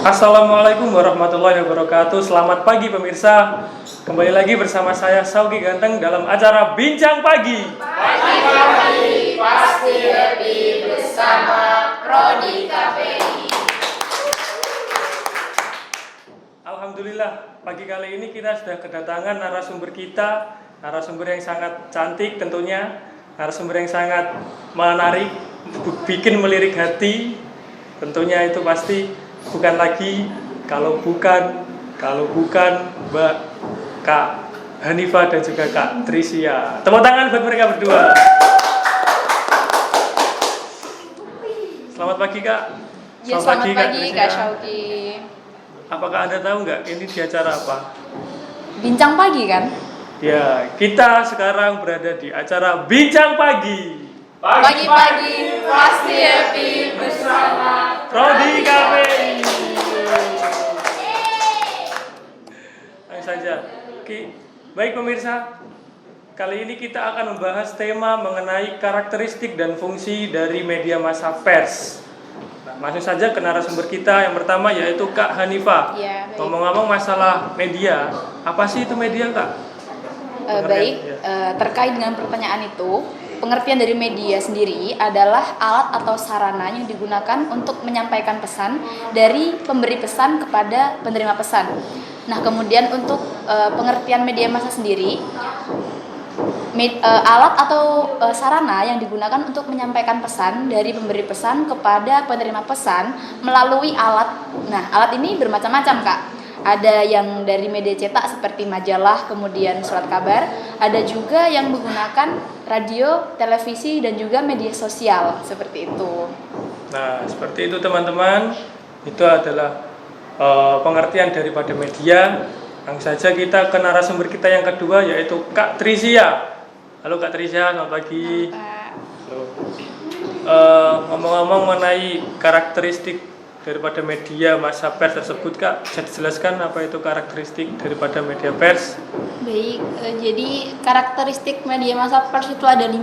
Assalamualaikum warahmatullahi wabarakatuh. Selamat pagi pemirsa. Kembali lagi bersama saya Sauki Ganteng dalam acara Bincang Pagi. Pagi-pagi pasti happy bersama Prodi KPI. Alhamdulillah, pagi kali ini kita sudah kedatangan narasumber kita, narasumber yang sangat cantik tentunya, narasumber yang sangat menarik, bikin melirik hati. Tentunya itu pasti bukan lagi kalau bukan Mbak Kak Hanifah dan juga Kak Trisia. Tepuk tangan buat mereka berdua. Selamat pagi Kak. Ya, selamat pagi Kak Syauki. Apakah Anda tahu nggak ini di acara apa? Bincang pagi kan? Ya, kita sekarang berada di acara Bincang Pagi. Pagi-pagi pasti happy bersama Prodi KPI. Langsung saja. Oke, baik pemirsa. Kali ini kita akan membahas tema mengenai karakteristik dan fungsi dari media massa pers. Nah, langsung saja ke narasumber kita yang pertama yaitu Kak Hanifah. Ya, baik. Ngomong-ngomong masalah media, apa sih itu media Kak? Terkait dengan pertanyaan itu, pengertian dari media sendiri adalah alat atau sarana yang digunakan untuk menyampaikan pesan dari pemberi pesan kepada penerima pesan. Nah, kemudian untuk pengertian media massa sendiri, alat atau sarana yang digunakan untuk menyampaikan pesan dari pemberi pesan kepada penerima pesan melalui alat. Nah, alat ini bermacam-macam, Kak. Ada yang dari media cetak seperti majalah, kemudian surat kabar. Ada juga yang menggunakan radio, televisi, dan juga media sosial, seperti itu. Nah, seperti itu teman-teman. Itu adalah pengertian daripada media. Langsung saja kita ke narasumber kita yang kedua yaitu Kak Trisia. Halo Kak Trisia, selamat pagi. Halo. Ngomong-ngomong mengenai karakteristik daripada media massa pers tersebut, Kak, bisa dijelaskan apa itu karakteristik daripada media pers? Baik, jadi karakteristik media massa pers itu ada 5.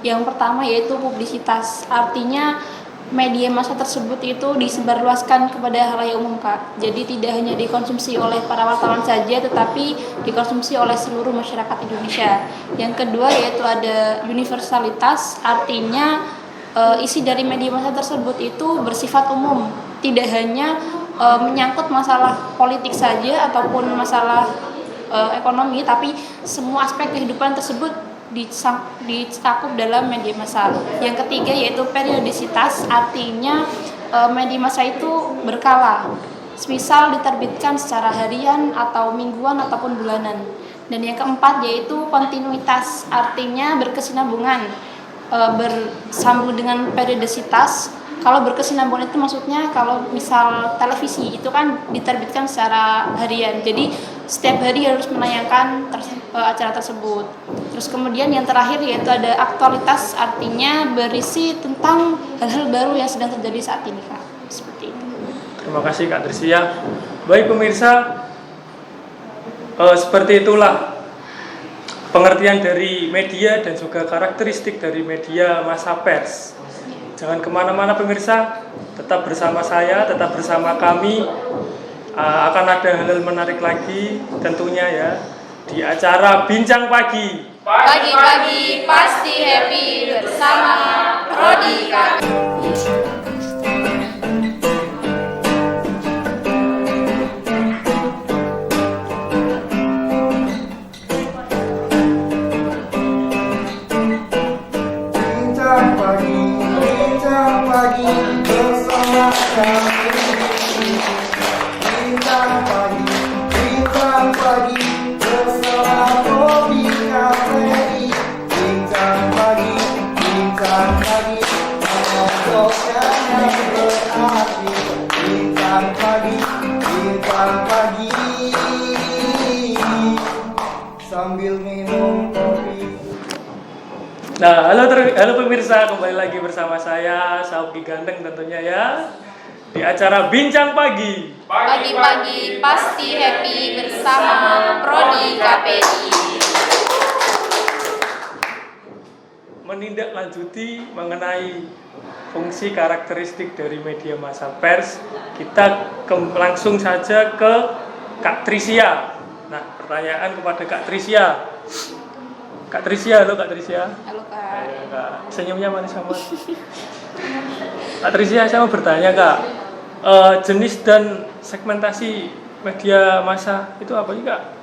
Yang pertama yaitu publisitas, artinya media massa tersebut itu disebarluaskan kepada halayak umum, Kak. Jadi tidak hanya dikonsumsi oleh para wartawan saja, tetapi dikonsumsi oleh seluruh masyarakat Indonesia. Yang kedua yaitu ada universalitas, artinya isi dari media massa tersebut itu bersifat umum, tidak hanya menyangkut masalah politik saja ataupun masalah ekonomi, tapi semua aspek kehidupan tersebut dicakup dalam media massa. Yang ketiga yaitu periodisitas, artinya media massa itu berkala, misal diterbitkan secara harian atau mingguan ataupun bulanan. Dan yang keempat yaitu kontinuitas, artinya berkesinambungan, bersambung dengan periodisitas. Kalau berkesinambungan itu maksudnya kalau misal televisi itu kan diterbitkan secara harian, jadi setiap hari harus menayangkan acara tersebut. Terus kemudian yang terakhir yaitu ada aktualitas, artinya berisi tentang hal-hal baru yang sedang terjadi saat ini, Kak. Seperti itu. Terima kasih Kak Trisia. Baik pemirsa, seperti itulah pengertian dari media dan juga karakteristik dari media massa pers. Jangan kemana-mana pemirsa, tetap bersama saya, tetap bersama kami. Akan ada hal-hal menarik lagi tentunya ya di acara Bincang Pagi. Pagi-pagi pasti happy bersama Prodi KPI. Bincang pagi bersama kami. Bincang pagi bersama Prodi KPI. Bincang pagi ngobrolkan yang berarti. Bincang pagi sambil minum kopi. Nah, halo pemirsa, kembali lagi bersama saya Sauki Ganteng tentunya ya di acara Bincang Pagi. Pagi-pagi pasti happy bersama Prodi KPI. menindaklanjuti mengenai fungsi karakteristik dari media massa pers, kita langsung saja ke Kak Trisya. Nah, pertanyaan kepada Kak Trisya. Kak Trisya, halo Kak Trisya. Halo Kak. Ayo, Kak. Senyumnya manis amat. Kak Trisya, saya mau bertanya Kak, jenis dan segmentasi media massa itu apa sih Kak?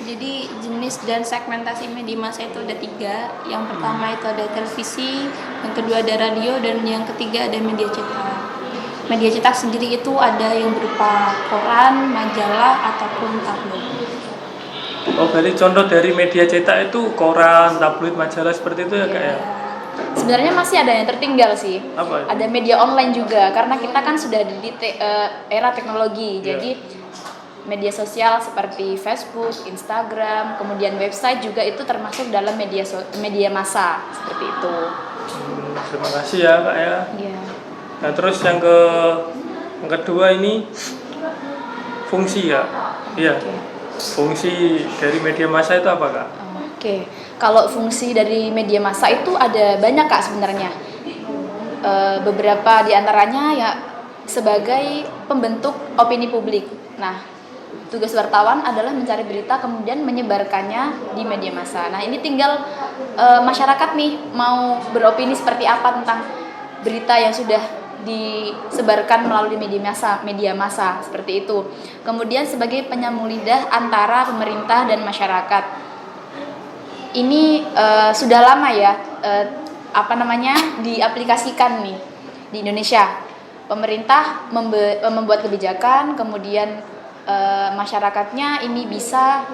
Jadi jenis dan segmentasi media massa itu ada 3. Yang pertama itu ada televisi, yang kedua ada radio, dan yang ketiga ada media cetak. Media cetak sendiri itu ada yang berupa koran, majalah, ataupun tabloid. Oh, berarti contoh dari media cetak itu koran, tabloid, majalah seperti itu ya Kak ya? Sebenarnya masih ada yang tertinggal sih. Apa itu? Ada media online juga karena kita kan sudah di era teknologi. Iya. Jadi media sosial seperti Facebook, Instagram, kemudian website juga itu termasuk dalam media massa seperti itu. Terima kasih ya Kak ya. Iya. Nah, terus yang kedua ini fungsi ya. Iya. Fungsi dari media massa itu apa Kak? Oke. Kalau fungsi dari media massa itu ada banyak Kak sebenarnya. Beberapa diantaranya ya sebagai pembentuk opini publik. Nah, tugas wartawan adalah mencari berita kemudian menyebarkannya di media massa. Nah, ini tinggal masyarakat nih mau beropini seperti apa tentang berita yang sudah disebarkan melalui media massa seperti itu. Kemudian sebagai penyambung lidah antara pemerintah dan masyarakat. Ini sudah lama ya diaplikasikan nih di Indonesia. Pemerintah membuat kebijakan, kemudian masyarakatnya ini bisa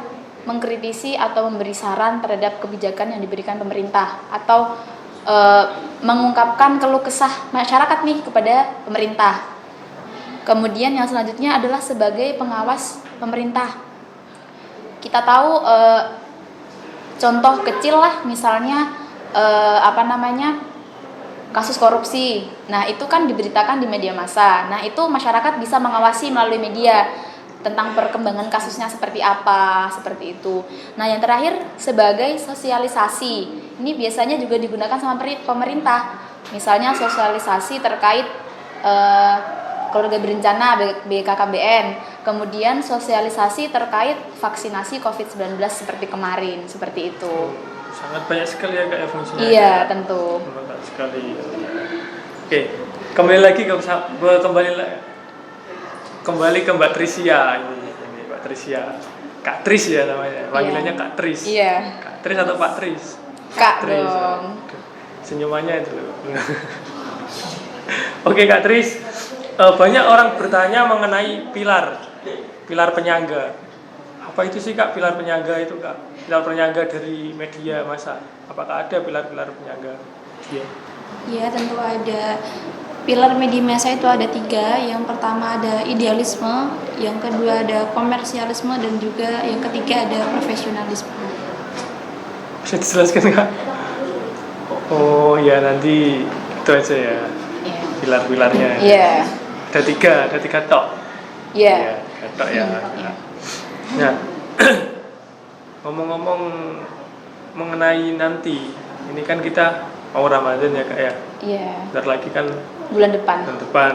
mengkritisi atau memberi saran terhadap kebijakan yang diberikan pemerintah atau mengungkapkan keluh kesah masyarakat nih kepada pemerintah. Kemudian yang selanjutnya adalah sebagai pengawas pemerintah. Kita tahu contoh kecil lah, misalnya kasus korupsi. Nah, itu kan diberitakan di media massa. Nah, itu masyarakat bisa mengawasi melalui media tentang perkembangan kasusnya seperti apa, seperti itu. Nah, yang terakhir sebagai sosialisasi. Ini biasanya juga digunakan sama pemerintah. Misalnya sosialisasi terkait keluarga berencana BKKBN, kemudian sosialisasi terkait vaksinasi COVID-19 seperti kemarin, seperti itu. Sangat banyak sekali ya Kak ya fungsinya. Iya, tentu. Banyak sekali. Oke, kembali ke Mbak Trisya ini Mbak Trisya. Kak Tris ya namanya. Panggilannya Kak Tris. Iya. Kak Tris atau Pak Tris? Kak Tris. dong. Senyumannya itu. Oke Kak Tris, banyak orang bertanya mengenai pilar penyangga. Apa itu sih Kak pilar penyangga itu Kak? Pilar penyangga dari media massa. Apakah ada pilar-pilar penyangga? Iya. Ya, tentu ada. Pilar media massa itu ada 3. Yang pertama ada idealisme, yang kedua ada komersialisme, dan juga yang ketiga ada profesionalisme. Bisa dijelaskan Kak? Oh ya, nanti itu aja ya. Iya. Pilar-pilarnya. Iya. Ada tiga tok. Iya. Tiga tok ya. Nah, ngomong-ngomong mengenai nanti, ini kan kita mau Ramadan ya Kak ya. Iya. Bentar lagi kan Bulan depan.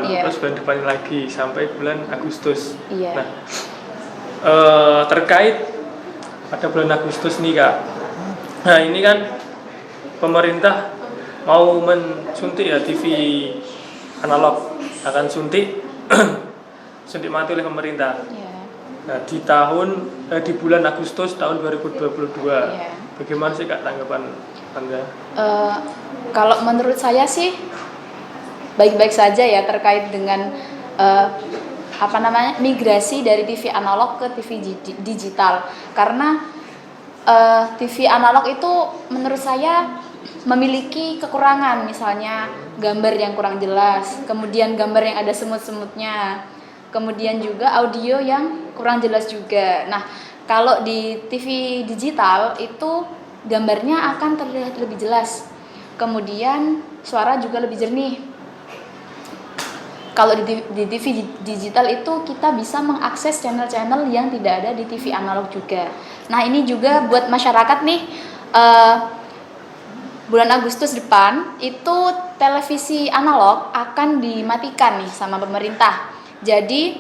Iya. Terus bulan depan lagi sampai bulan Agustus. Iya. Nah, terkait pada bulan Agustus nih Kak. Nah, ini kan pemerintah mau mensuntik ya TV analog akan suntik mati oleh pemerintah. Iya. Nah, di bulan Agustus tahun 2022. Iya. Bagaimana sih Kak tanggapan Anda? Kalau menurut saya sih baik-baik saja ya terkait dengan migrasi dari TV analog ke TV digital. Karena TV analog itu menurut saya memiliki kekurangan, misalnya gambar yang kurang jelas, kemudian gambar yang ada semut-semutnya, kemudian juga audio yang kurang jelas juga. Nah, kalau di TV digital itu gambarnya akan terlihat lebih jelas, kemudian suara juga lebih jernih. Kalau di TV digital itu kita bisa mengakses channel-channel yang tidak ada di TV analog juga. Nah, ini juga buat masyarakat nih bulan Agustus depan itu televisi analog akan dimatikan nih sama pemerintah. Jadi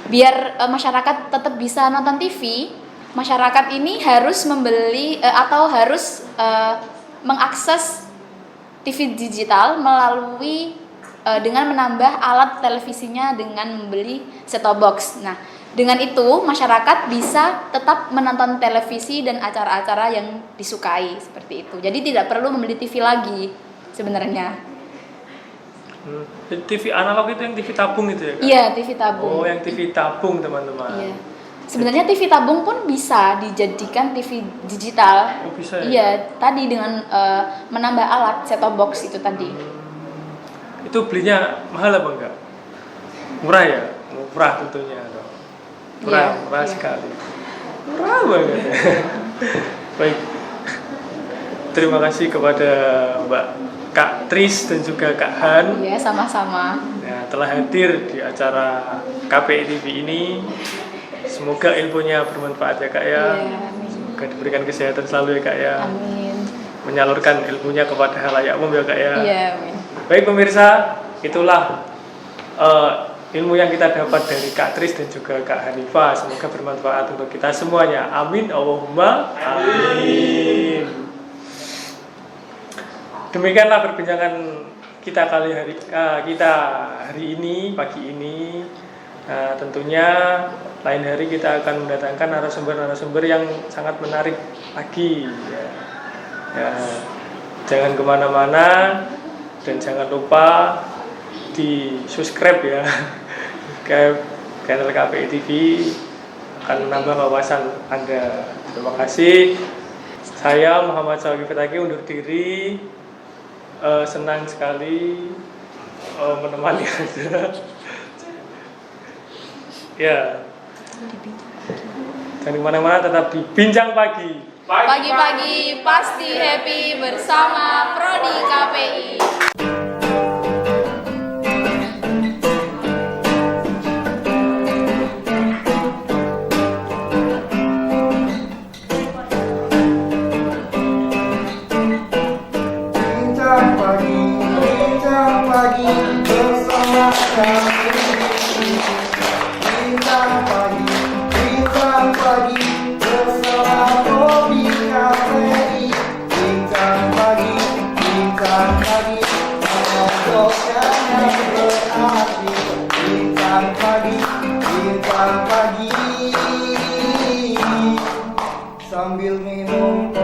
biar masyarakat tetap bisa nonton TV, masyarakat ini harus membeli atau harus mengakses TV digital melalui dengan menambah alat televisinya dengan membeli set-top box. Nah, dengan itu masyarakat bisa tetap menonton televisi dan acara-acara yang disukai seperti itu. Jadi tidak perlu membeli TV lagi sebenarnya. TV analog itu yang TV tabung itu ya, Kak? Iya, TV tabung. Oh, yang TV tabung, teman-teman. Iya. Sebenarnya TV tabung pun bisa dijadikan TV digital. Oh, bisa ya? Iya, tadi dengan menambah alat set-top box itu tadi. Itu belinya mahal apa enggak? Murah ya? Murah tentunya dong. Murah, Iya, murah iya. sekali. Murah banget. Baik. Terima kasih kepada Mbak Kak Tris dan juga Kak Han. Iya, sama-sama. Ya, telah hadir di acara KPI TV ini. Semoga ilmunya bermanfaat ya Kak ya. Iya, amin. Semoga diberikan kesehatan selalu ya Kak ya. Amin. Menyalurkan ilmunya kepada halayak umum ya Kak ya. Iya, amin. Baik pemirsa, itulah ilmu yang kita dapat dari Kak Tris dan juga Kak Hanifah. Semoga bermanfaat untuk kita semuanya. Amin. Allahumma amin. Demikianlah perbincangan kita hari ini, pagi ini. Nah, tentunya lain hari kita akan mendatangkan narasumber-narasumber yang sangat menarik lagi. Ya, jangan kemana-mana dan jangan lupa di subscribe ya ke channel KPI TV, akan menambah wawasan Anda. Terima kasih. Saya Muhammad Syawki Fataki undur diri. Senang sekali menemani Anda. Ya, jangan kemana-mana, tetap di Bincang Pagi. Pagi-pagi pasti happy bersama Prodi KPI. Bincang pagi bersama kami. Bincang pagi bersama Prodi KPI. Bincang pagi ngobrolnya berarti. Bincang pagi sambil minum